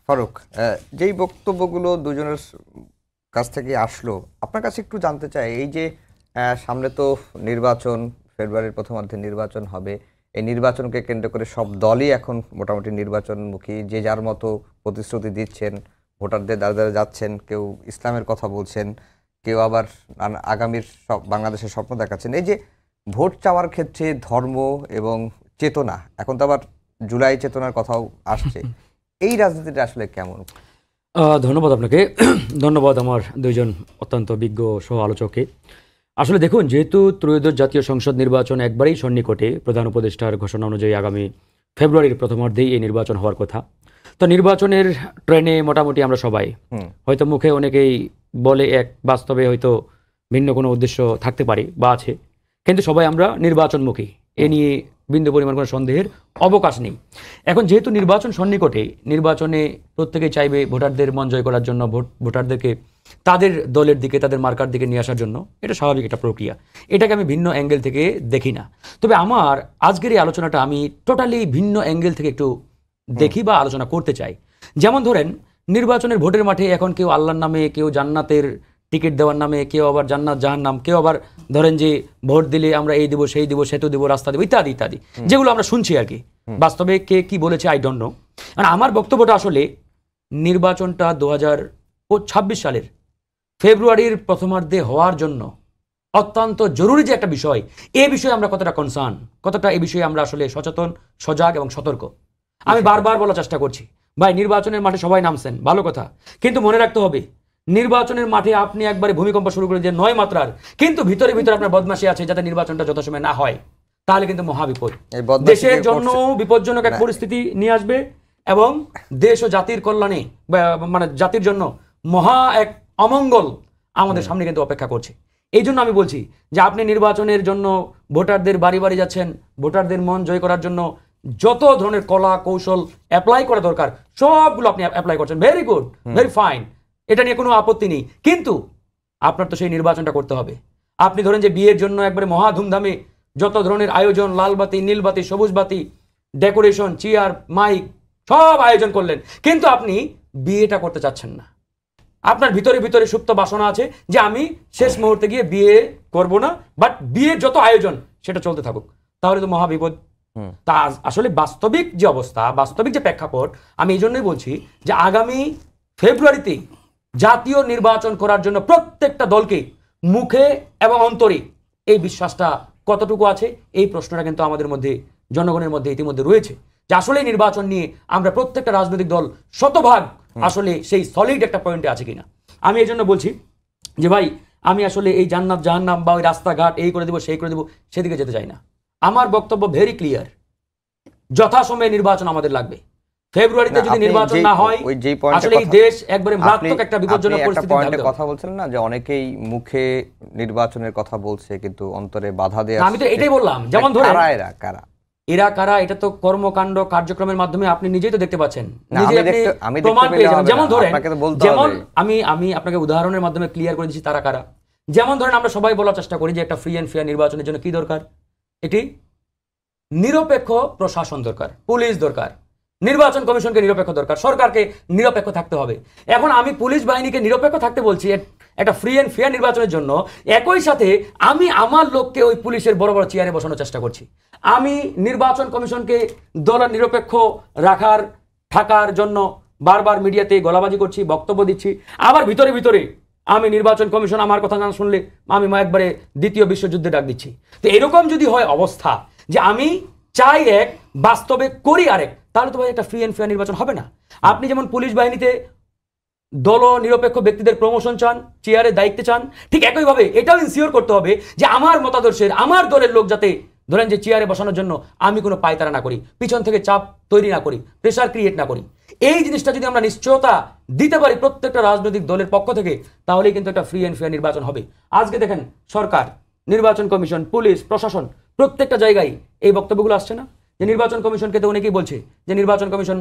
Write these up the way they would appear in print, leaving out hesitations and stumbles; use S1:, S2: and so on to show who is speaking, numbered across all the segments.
S1: ফারুক, যেই বক্তব্যগুলো দুজনের কাছ থেকে আসলো, আপনার কাছে একটু জানতে চাই, এই যে সামনে তো নির্বাচন, ফেব্রুয়ারির প্রথমার্ধে নির্বাচন হবে, এই নির্বাচনকে কেন্দ্র করে সব দলই এখন মোটামুটি নির্বাচনমুখী, যে যার মতো প্রতিশ্রুতি দিচ্ছেন, ভোটারদের দ্বারা দ্বারা যাচ্ছেন, কেউ ইসলামের কথা বলছেন, কেউ আবার আগামীর সব বাংলাদেশের স্বপ্ন দেখাচ্ছেন। এই যে ভোট চাওয়ার ক্ষেত্রে ধর্ম এবং চেতনা, এখন তো আবার জুলাই চেতনার কথাও আসছে, এই রাজনীতিটা আসলে কেমন?
S2: ধন্যবাদ আপনাকে। ধন্যবাদ আমার দুইজন অত্যন্ত বিজ্ঞ সহ আলোচককে। আসলে দেখুন, যেহেতু ত্রয়োদশ জাতীয় সংসদ নির্বাচন একবারেই সন্নিকটে, প্রধান উপদেষ্টার ঘোষণা অনুযায়ী আগামী ফেব্রুয়ারির প্রথমার্ধেই এই নির্বাচন হওয়ার কথা। তো নির্বাচনের ট্রেনে মোটামুটি আমরা সবাই, হয়তো মুখে অনেকেই বলে এক, বাস্তবে হয়তো ভিন্ন কোনো উদ্দেশ্য থাকতে পারে বা আছে, কিন্তু সবাই আমরা নির্বাচনমুখী, এ নিয়ে বিন্দু পরিমাণ কোনো সন্দেহের অবকাশ নেই। এখন যেহেতু নির্বাচন সন্নিকটে, নির্বাচনে প্রত্যেকেই চাইবে ভোটারদের মন জয় করার জন্য, ভোটারদেরকে তাদের দলের দিকে, তাদের মার্কার দিকে নিয়ে আসার জন্য। এটা স্বাভাবিক একটা প্রক্রিয়া, এটাকে আমি ভিন্ন অ্যাঙ্গেল থেকে দেখি না। তবে আমার আজকের এই আলোচনাটা আমি টোটালি ভিন্ন অ্যাঙ্গেল থেকে একটু দেখি বা আলোচনা করতে চাই। যেমন ধরেন, নির্বাচনের ভোটের মাঠে এখন কেউ আল্লাহর নামে, কেউ জান্নাতের টিকিট দেওয়ার নামে, কেউ আবার জান্নাত জাহান্নাম, কেউ আবার ধরেন যে ভোট দিলে আমরা এই দেবো, সেই দেবো, সেতু দেবো, রাস্তা দেবো, ইত্যাদি ইত্যাদি, যেগুলো আমরা শুনছি আর কি। বাস্তবে কে কি বলেছে আই ডোন্ট নো। আর আমার বক্তব্যটা আসলে নির্বাচনটা 2026 সালের ফেব্রুয়ারির প্রথমার্ধে হওয়ার জন্য অত্যন্ত জরুরি যে একটা বিষয়, এই বিষয়ে আমরা কতটা কনসার্ন, কতটা এই বিষয়ে আমরা আসলে সচেতন, সজাগ এবং সতর্ক। আমি বারবার বলার চেষ্টা করছি, ভাই নির্বাচনের মাঠে সবাই নামছেন, ভালো কথা, কিন্তু মনে রাখতে হবে নির্বাচনের মাঠে আপনি একবারে ভূমিকম্প শুরু করে যে 9 মাত্রার, কিন্তু ভিতরে ভিতরে আপনার বদমাশি আছে, যাতে নির্বাচনটা যথাসময়ে না হয়, তাহলে কিন্তু মহাবিপদ, দেশের জন্য বিপজ্জনক এক পরিস্থিতি নিয়ে আসবে এবং দেশ ও জাতির কল্যাণে, মানে জাতির জন্য মহা এক অমঙ্গল আমাদের সামনে কিন্তু অপেক্ষা করছে। এই জন্য আমি বলছি যে আপনি নির্বাচনের জন্য ভোটারদের বাড়ি বাড়ি যাচ্ছেন, ভোটারদের মন জয় করার জন্য যত ধরনের কলা কৌশল অ্যাপ্লাই করা দরকার সবগুলো আপনি অ্যাপ্লাই করছেন, ভেরি গুড, ভেরি ফাইন, এটা নিয়ে কোনো আপত্তি নেই। কিন্তু আপনার তো সেই নির্বাচনটা করতে হবে। আপনি ধরেন যে বিয়ের জন্য একবারে মহা ধুমধামে যত ধরনের আয়োজন, লাল বাতি, নীল বাতি, সবুজ বাতি, ডেকোরেশন, চেয়ার, মাইক, সব আয়োজন করলেন, কিন্তু আপনি বিয়েটা করতে চাচ্ছেন না। আপনার ভিতরে ভিতরে সুপ্ত বাসনা আছে যে আমি শেষ মুহূর্তে গিয়ে বিয়ে করব না, বাট বিয়ের যত আয়োজন সেটা চলতে থাকুক, তাহলে তো মহাবিপদ। তা আসলে বাস্তবিক যে অবস্থা, বাস্তবিক যে প্রেক্ষাপট, আমি এই জন্যই বলছি যে আগামী ফেব্রুয়ারিতে জাতীয় নির্বাচন করার জন্য প্রত্যেকটা দলকে মুখে এবং অন্তরে এই বিশ্বাসটা কতটুকু আছে, এই প্রশ্নটা কিন্তু আমাদের মধ্যে, জনগণের মধ্যে ইতিমধ্যে রয়েছে, যে আসলে নির্বাচন নিয়ে আমরা প্রত্যেকটা রাজনৈতিক দল শতভাগ আসলে সেই সলিড একটা পয়েন্টে আছে কিনা। আমি এই জন্য বলছি যে ভাই, আমি আসলে এই জান্নাত জাহান্নাম বা ওই রাস্তাঘাট এই করে দেবো সেই করে দেবো সেদিকে যেতে চাই না। আমার বক্তব্য ভেরি ক্লিয়ার, যথাসময়ে নির্বাচন আমাদের লাগবে। ফেব্রুয়ারিতে যদি নির্বাচন না হয়, আসলে এই দেশ একবারে মারাত্মক একটা বিপজ্জনক পরিস্থিতিতে
S1: কথা বলছেন না, যে অনেকেই মুখে নির্বাচনের কথা বলছে কিন্তু অন্তরে বাধা দেয়।
S2: আমি তো এটাই বললাম, যেমন ধরেন এরা কারা, এটা তো কর্মকাণ্ড কার্যক্রমের মাধ্যমে আপনি নিজেই তো দেখতে পাচ্ছেন, আমি প্রমাণ পেয়ে যাবেন। যেমন ধরেন, যেমন আমি আপনাকে উদাহরণের মাধ্যমে ক্লিয়ার করে দিচ্ছি তারা কারা। যেমন ধরেন, আমরা সবাই বলার চেষ্টা করি যে একটা ফ্রি অ্যান্ড ফেয়ার নির্বাচনের জন্য কি দরকার, এটি নিরপেক্ষ প্রশাসন দরকার, পুলিশ দরকার, নির্বাচন কমিশনকে নিরপেক্ষ দরকার, সরকারকে নিরপেক্ষ থাকতে হবে। এখন আমি পুলিশ বাহিনীকে নিরপেক্ষ থাকতে বলছি একটা ফ্রি অ্যান্ড ফেয়ার নির্বাচনের জন্য, একই সাথে আমি আমার লোককে ওই পুলিশের বড় বড় চেয়ারে বসানোর চেষ্টা করছি। আমি নির্বাচন কমিশনকে দল নিরপেক্ষ থাকার জন্য বারবার মিডিয়াতে গলাবাজি করছি, বক্তব্য দিচ্ছি, আবার ভিতরে ভিতরে আমি নির্বাচন কমিশন আমার কথা না শুনলে আমি একবারে দ্বিতীয় বিশ্বযুদ্ধে ডাক দিচ্ছি। তো এরকম যদি হয় অবস্থা, যে আমি চাই এক, বাস্তবে করি আরেক, তাহলে তো ভাই একটা ফ্রি অ্যান্ড ফেয়ার নির্বাচন হবে না। আপনি যেমন পুলিশ বাহিনীতে দল নিরপেক্ষ ব্যক্তিদের প্রমোশন চান, চেয়ারে দায়িত্বে চান, ঠিক একইভাবে এটাও ইনসিওর করতে হবে যে আমার মতাদর্শের, আমার দলের লোক যাতে ধরেন যে চেয়ারে বসানোর জন্য আমি কোনো পায়তারা না করি, পিছন থেকে চাপ তৈরি না করি, প্রেশার ক্রিয়েট না করি। এই জিনিসটা যদি আমরা নিশ্চয়তা দিতে পারি প্রত্যেকটা রাজনৈতিক দলের পক্ষ থেকে, তাহলেই কিন্তু একটা ফ্রি অ্যান্ড ফেয়ার নির্বাচন হবে। আজকে দেখেন, সরকার, নির্বাচন কমিশন, পুলিশ প্রশাসন প্রত্যেকটা জায়গায় এই বক্তব্যগুলো আসছে না, যে নির্বাচন কমিশনকে তো অনেকেই বলছে যে নির্বাচন কমিশন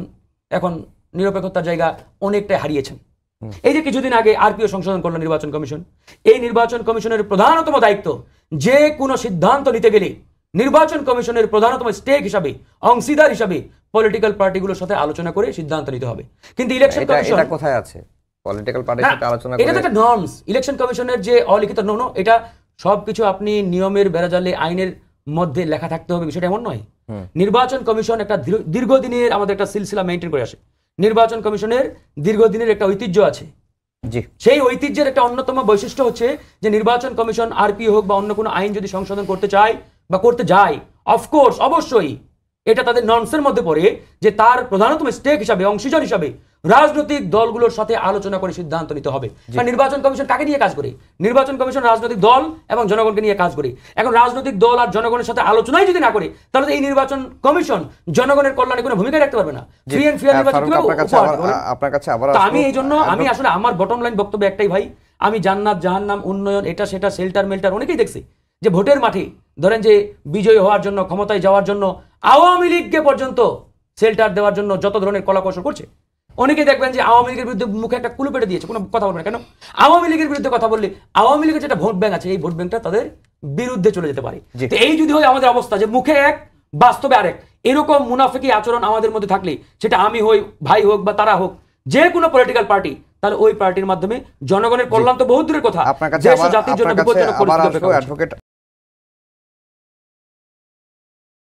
S2: এখন নিরপেক্ষতার জায়গা অনেকটাই হারিয়েছেন। এই যে কিছুদিন আগে আরপিও সংশোধন করলো নির্বাচন কমিশন, এই নির্বাচন কমিশনের প্রধানতম দায়িত্ব যে কোনো সিদ্ধান্ত নিতে গেলে নির্বাচন কমিশনের প্রধানতম স্টেক হিসাবে, অংশীদার হিসাবে পলিটিক্যাল পার্টিগুলোর সাথে আলোচনা করে সিদ্ধান্ত নিতে হবে। কিন্তু ইলেকশন কমিশন
S1: এটা কোথায় আছে পলিটিক্যাল পার্টির সাথে আলোচনা
S2: এটা তো
S1: করে?
S2: একটা নর্মস। ইলেকশন কমিশনের যে অলিখিত এটা সবকিছু আপনি নিয়মের বেড়াজালে আইনের মধ্যে লেখা থাকতে হবে বিষয়টা এমন নয়। নির্বাচন কমিশন একটা দীর্ঘদিনের আমাদের একটা সিলসিলা মেইনটেইন করে আসে। নির্বাচন কমিশনের দীর্ঘদিনের একটা ঐতিহ্য আছে।
S1: জি,
S2: সেই ঐতিহ্যের একটা অন্যতম বৈশিষ্ট্য হচ্ছে যে নির্বাচন কমিশন আরপি হোক বা অন্য কোনো আইন যদি সংশোধন করতে চায় বা করতে যায়, অফকোর্স অবশ্যই এটা তাদের নর্মসের মধ্যে পড়ে যে তার প্রধানতম স্টেক হিসাবে, অংশীজন হিসাবে রাজনৈতিক দলগুলোর সাথে আলোচনা করে সিদ্ধান্ত নিতে হবে। কারণ নির্বাচন কমিশন কাকে নিয়ে কাজ করে? নির্বাচন কমিশন রাজনৈতিক দল এবং জনগণকে নিয়ে কাজ করে। এখন রাজনৈতিক দল আর জনগণের সাথে আলোচনাই যদি না করে, তাহলে এই নির্বাচন কমিশন জনগণের কল্যাণে কোনো ভূমিকা রাখতে পারবে না। ফ্রি এন্ড ফেয়ার নির্বাচন কিভাবে উপহার দেবে?
S1: আপনার কাছে আবার
S2: তো আমি এই জন্য আমি আসলে আমার বটম লাইন বক্তব্য একটাই ভাই, আমি জান্নাত জাহান্নাম উন্নয়ন এটা সেটা শেল্টার মেল্টার অনেকেই দেখছি যে ভোটের মাঠে ধরেন যে বিজয়ী হওয়ার জন্য, ক্ষমতায় যাওয়ার জন্য আওয়ামী লীগকে পর্যন্ত শেল্টার দেওয়ার জন্য যত ধরনের কলাকৌশল করছে। অনেকেই দেখবেন যে আওয়ামী লীগের বিরুদ্ধে মুখে একটা কুলু পেটে দিয়েছে, কোনো কথা বলবে না। কেন? আওয়ামী লীগের বিরুদ্ধে কথা বললে আওয়ামী লীগের যেটা ভোট ব্যাংক আছে এই ভোট ব্যাংকটা তাদের বিরুদ্ধে চলে যেতে পারে। তো এই যদি হয় আমাদের অবস্থা যে মুখে এক বাস্তবে আরেক, এরকম মুনাফিকি আচরণ আমাদের মধ্যে থাকলে, সেটা আমি হই, ভাই হোক বা তারা হোক, যে কোনো পলিটিক্যাল পার্টি, তাহলে ওই পার্টির মাধ্যমে জনগণের কল্যাণ তো বহু দূরের কথা,
S1: আপনার কাছে
S2: দেশ ও জাতির জন্য বিপজ্জনক পরিস্থিতি।
S1: অ্যাডভোকেট